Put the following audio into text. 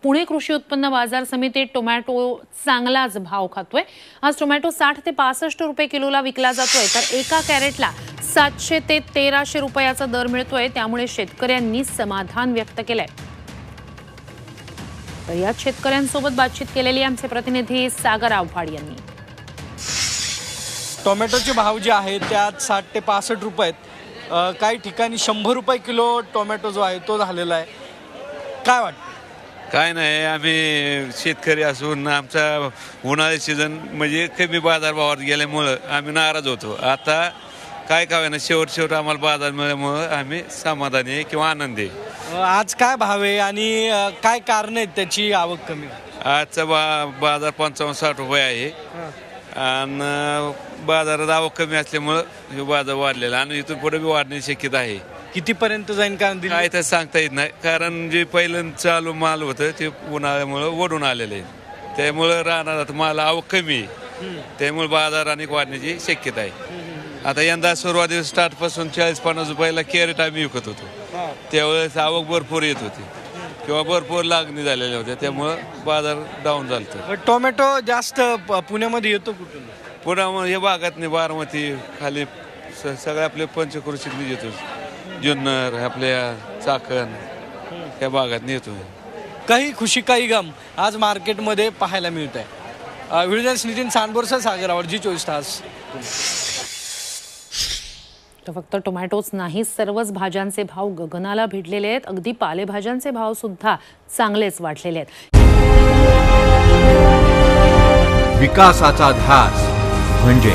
पुणे कृषी उत्पन्न बाजार समितीत टोमॅटो चांगलाच भाव खातोय। आज टोमॅटो 60 ते 65 रुपये किलोला विकला जातोय, तर एका कॅरेटला 700 ते 1300 रुपयाचा दर मिळतोय। त्यामुळे शेतकऱ्यांनी समाधान व्यक्त केलंय। तर या शेतकऱ्यांसोबत बातचीत केलेली आमचे प्रतिनिधी सागर आव्हाड यांनी। टोमॅटोचे भाव जे आहेत त्यात 60 ते 65 रुपये आहेत। काही ठिकाणी 100 रुपये किलो टोमॅटो जो आहे तो झालेला आहे। काय वाटतं? काय नाही, आम्ही शेतकरी असून आमचा उन्हाळी सीझन म्हणजे कमी बाजारभावात गेल्यामुळं आम्ही नाराज होतो। आता काय ना शेवट आम्हाला बाजार मिळाल्यामुळं आम्ही समाधानी आहे किंवा आनंदी आहे। आज काय भाव आहे आणि काय कारण आहेत त्याची आवक कमी? आजचा बाजार 55-60 रुपये आहे आणि बाजारात आवक कमी असल्यामुळं हे बाजार वाढलेला आणि इथून पुढे बी वाढण्याची शक्यता आहे। कितीपर्यंत जाईल काय तर सांगता येत नाही, कारण जे पहिलं चालू माल होतं ते उन्हाळ्यामुळं ओढून आलेलं आहे। त्यामुळं राहणार माल आवक कमी आहे, त्यामुळे बाजार अनेक वाढण्याची शक्यता आहे। आता यंदा सुरुवातीला स्टार्टपासून 40-50 रुपयाला कॅरेट आम्ही विकत होतो, त्यावेळेस आवक भरपूर येत होती किंवा भरपूर लागणी झालेल्या होत्या, त्यामुळं बाजार डाऊन झालं। टोमॅटो जास्त पुण्यामध्ये येतो कुठून? पुण्यामध्ये हे भागात नाही, बारामती खाली सगळे आपले पंचक्रोशीत येतो, जुन्नर आपल्या चाकण या भागात येतो। काही खुशी काही गम आज मार्केटमध्ये पाहायला मिळत आहे। व्हिडिओ नितीन सांडबोरसह सागर आव्हाड, जी24 तास। तर फक्त टोमॅटोच नाही, सर्वच भाज्यांचे भाव गगनाला भिडलेले आहेत। अगदी पालेभाज्यांचे भाव सुद्धा चांगलेच वाढलेले आहेत। विकासाचा ध्यास म्हणजे